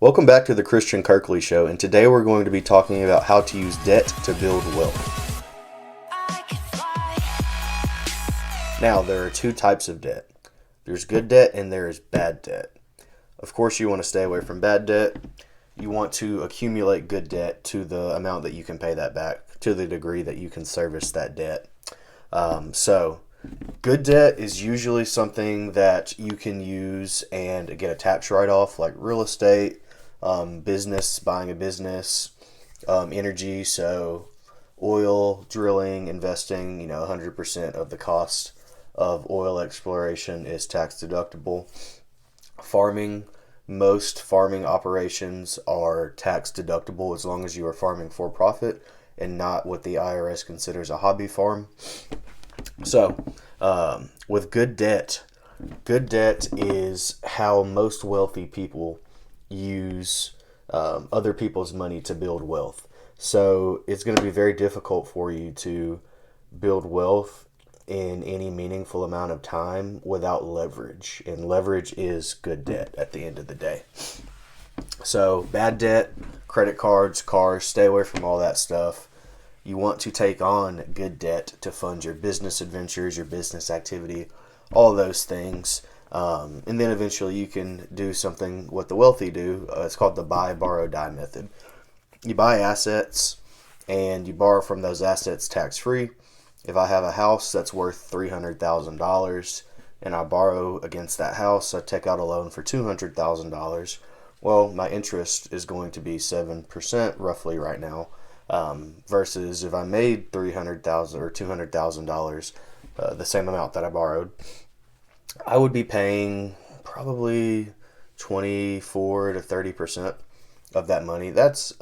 Welcome back to the Christion Kirkley Show, and today we're going to be talking about how to use debt to build wealth. Now, there are two types of debt. There's good debt and there is bad debt. Of course, you want to stay away from bad debt. You want to accumulate good debt to the amount that you can pay that back, to the degree that you can service that debt. Good debt is usually something that you can use and get a tax write-off, like real estate, business, buying a business, energy, so oil, drilling, investing, 100% of the cost of oil exploration is tax deductible. Farming, most farming operations are tax deductible as long as you are farming for profit and not what the IRS considers a hobby farm. So, with good debt is how most wealthy people use other people's money to build wealth. So it's going to be very difficult for you to build wealth in any meaningful amount of time without leverage. And leverage is good debt at the end of the day. So bad debt, credit cards, cars, stay away from all that stuff. You want to take on good debt to fund your business adventures, your business activity, all those things. And then eventually you can do something what the wealthy do. It's called the buy, borrow, die method. You buy assets and you borrow from those assets tax-free. If I have a house that's worth $300,000 and I borrow against that house, I take out a loan for $200,000. Well, my interest is going to be 7% roughly right now. Versus if I made $300,000 or $200,000, the same amount that I borrowed, I would be paying probably 24 to 30% of that money. That's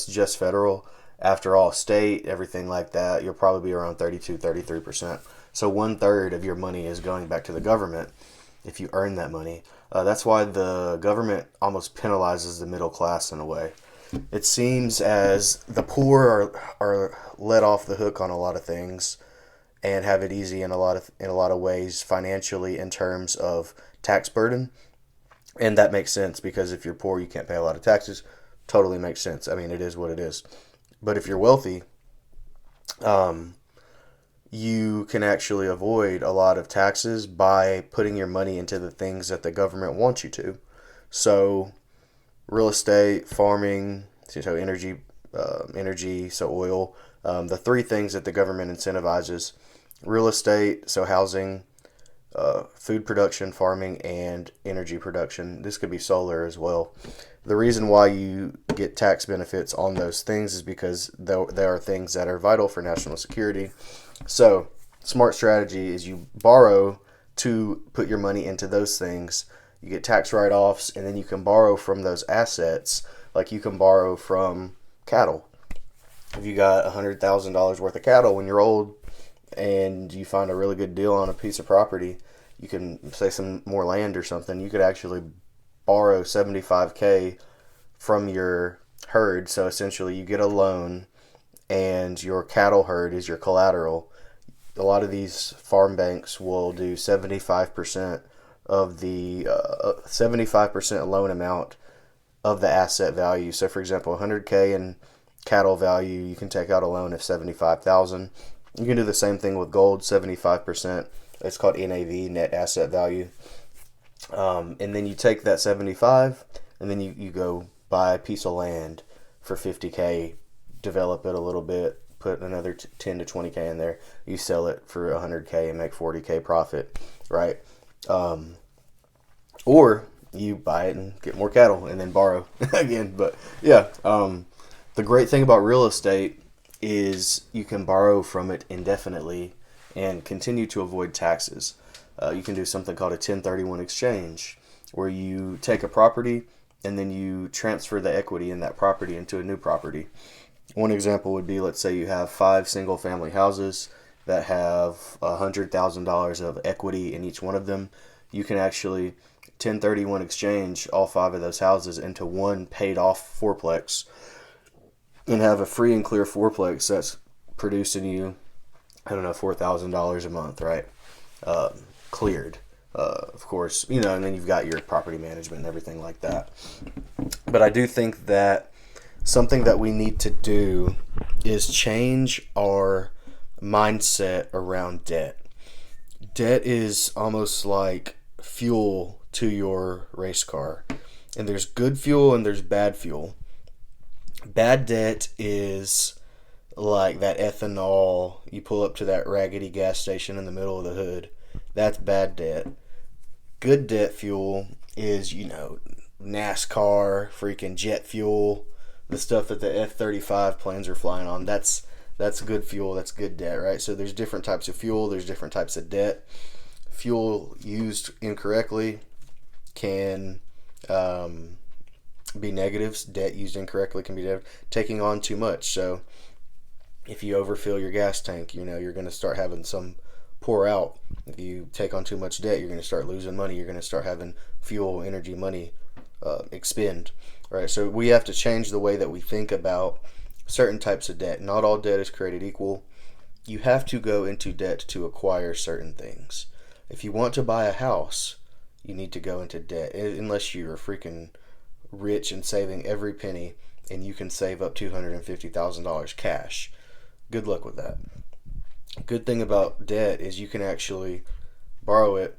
just federal. After all, state, everything like that, you'll probably be around 32, 33%. So 1/3 of your money is going back to the government if you earn that money. That's why the government almost penalizes the middle class in a way. It seems as the poor are let off the hook on a lot of things and have it easy in a lot of ways financially in terms of tax burden. And that makes sense because if you're poor, you can't pay a lot of taxes. Totally makes sense. I mean, it is what it is. But if you're wealthy, you can actually avoid a lot of taxes by putting your money into the things that the government wants you to. So real estate, farming, so energy, so oil, the three things that the government incentivizes: real estate, so housing, food production, farming, and energy production. This could be solar as well. The reason why you get tax benefits on those things is because there are things that are vital for national security. So smart strategy is you borrow to put your money into those things. You get tax write-offs, and then you can borrow from those assets. Like you can borrow from cattle. If you got $100,000 worth of cattle when you're old and you find a really good deal on a piece of property, you can say some more land or something. You could actually borrow $75,000 from your herd. So essentially you get a loan and your cattle herd is your collateral. A lot of these farm banks will do 75% of the 75% loan amount of the asset value. So for example, $100,000 in cattle value, you can take out a loan of $75,000. You can do the same thing with gold, 75%. It's called NAV, net asset value. And then you take that 75 and then you go buy a piece of land for $50,000, develop it a little bit, put another 10 to 20,000 in there. You sell it for $100,000 and make $40,000 profit, right? Or you buy it and get more cattle and then borrow again. But yeah, the great thing about real estate is you can borrow from it indefinitely and continue to avoid taxes. You can do something called a 1031 exchange, where you take a property and then you transfer the equity in that property into a new property. One example would be, let's say you have 5 single family houses that have $100,000 of equity in each one of them. You can actually 1031 exchange all 5 of those houses into one paid off fourplex and have a free and clear fourplex that's producing you, $4,000 a month, right? Cleared. Of course, and then you've got your property management and everything like that. But I do think that something that we need to do is change our mindset around debt. Debt is almost like fuel to your race car. And there's good fuel and there's bad fuel. Bad debt is like that ethanol you pull up to that raggedy gas station in the middle of the hood. That's bad debt. Good debt fuel is, NASCAR, freaking jet fuel, the stuff that the F-35 planes are flying on. That's good fuel. That's good debt, right? So there's different types of fuel. There's different types of debt. Fuel used incorrectly can be negatives. Debt used incorrectly can be negative. Taking on too much. So if you overfill your gas tank, you're going to start having some pour out. If you take on too much debt, you're going to start losing money. You're going to start having fuel, energy, money expend. Right? So we have to change the way that we think about certain types of debt. Not all debt is created equal. You have to go into debt to acquire certain things. If you want to buy a house, you need to go into debt. Unless you're freaking rich and saving every penny and you can save up $250,000 cash. Good luck with that. Good thing about debt is you can actually borrow it,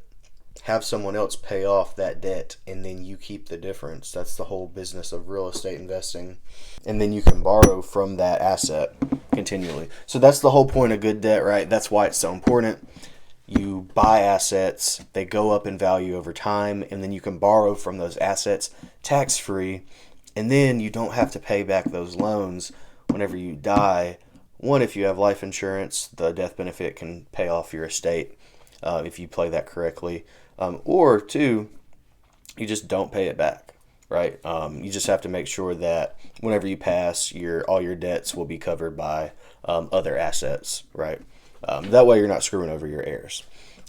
have someone else pay off that debt, and then you keep the difference. That's the whole business of real estate investing. And then you can borrow from that asset continually. So that's the whole point of good debt, right? That's why it's so important. You buy assets, they go up in value over time, and then you can borrow from those assets tax-free, and then you don't have to pay back those loans whenever you die. One, if you have life insurance, the death benefit can pay off your estate if you play that correctly. Or two, you just don't pay it back, right? You just have to make sure that whenever you pass, all your debts will be covered by other assets, right? That way you're not screwing over your heirs.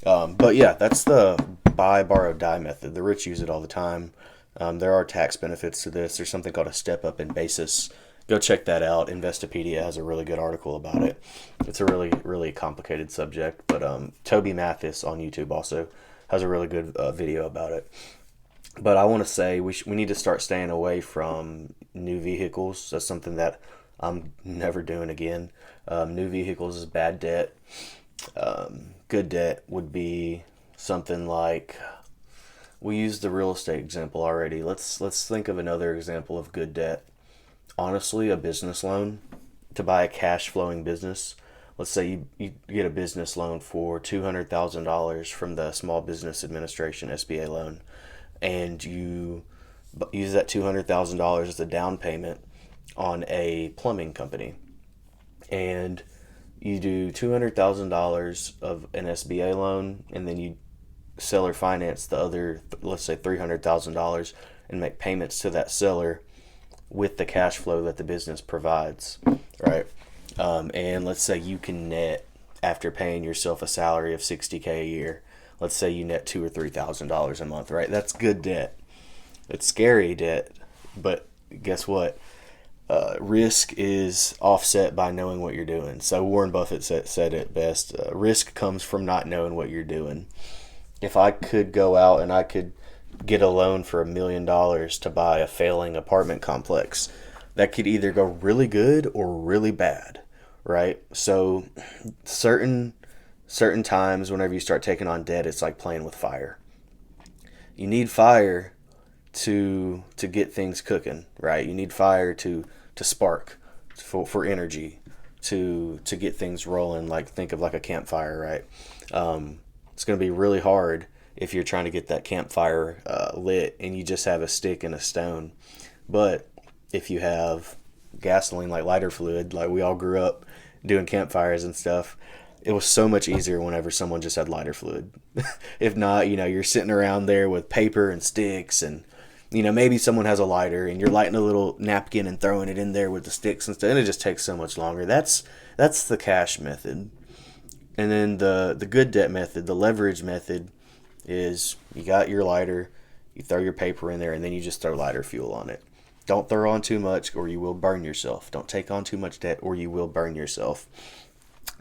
But yeah, that's the buy, borrow, die method. The rich use it all the time. There are tax benefits to this. There's something called a step up in basis. Go check that out. Investopedia has a really good article about it. It's a really, really complicated subject. But Toby Mathis on YouTube also has a really good video about it. But I want to say we need to start staying away from new vehicles. That's something that I'm never doing again. New vehicles is bad debt. Good debt would be something like, we used the real estate example already. Let's think of another example of good debt. Honestly, a business loan to buy a cash flowing business. Let's say you get a business loan for $200,000 from the Small Business Administration SBA loan, and you use that $200,000 as a down payment on a plumbing company, and you do $200,000 of an SBA loan, and then you seller finance the other, let's say $300,000, and make payments to that seller with the cash flow that the business provides, right? And let's say you can net, after paying yourself a salary of $60K a year, let's say you net $2,000 or $3,000 a month, right? That's good debt. It's scary debt, but guess what? Risk is offset by knowing what you're doing. So Warren Buffett said it best. Risk comes from not knowing what you're doing. If I could go out and I could get a loan for $1 million to buy a failing apartment complex, that could either go really good or really bad, right? So certain times whenever you start taking on debt, it's like playing with fire. You need fire to get things cooking, right? You need fire to spark for energy to get things rolling. Like, think of like a campfire, right? It's going to be really hard if you're trying to get that campfire lit and you just have a stick and a stone. But if you have gasoline, like lighter fluid, like we all grew up doing campfires and stuff, it was so much easier whenever someone just had lighter fluid. If not, you're sitting around there with paper and sticks, and maybe someone has a lighter and you're lighting a little napkin and throwing it in there with the sticks and stuff, and it just takes so much longer. That's the cash method. And then the good debt method, the leverage method, is you got your lighter, you throw your paper in there, and then you just throw lighter fuel on it. Don't throw on too much or you will burn yourself. Don't take on too much debt or you will burn yourself.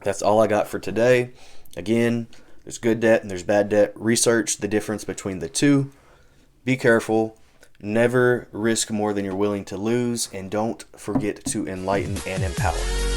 That's all I got for today. Again, there's good debt and there's bad debt. Research the difference between the two. Be careful. Never risk more than you're willing to lose, and don't forget to enlighten and empower.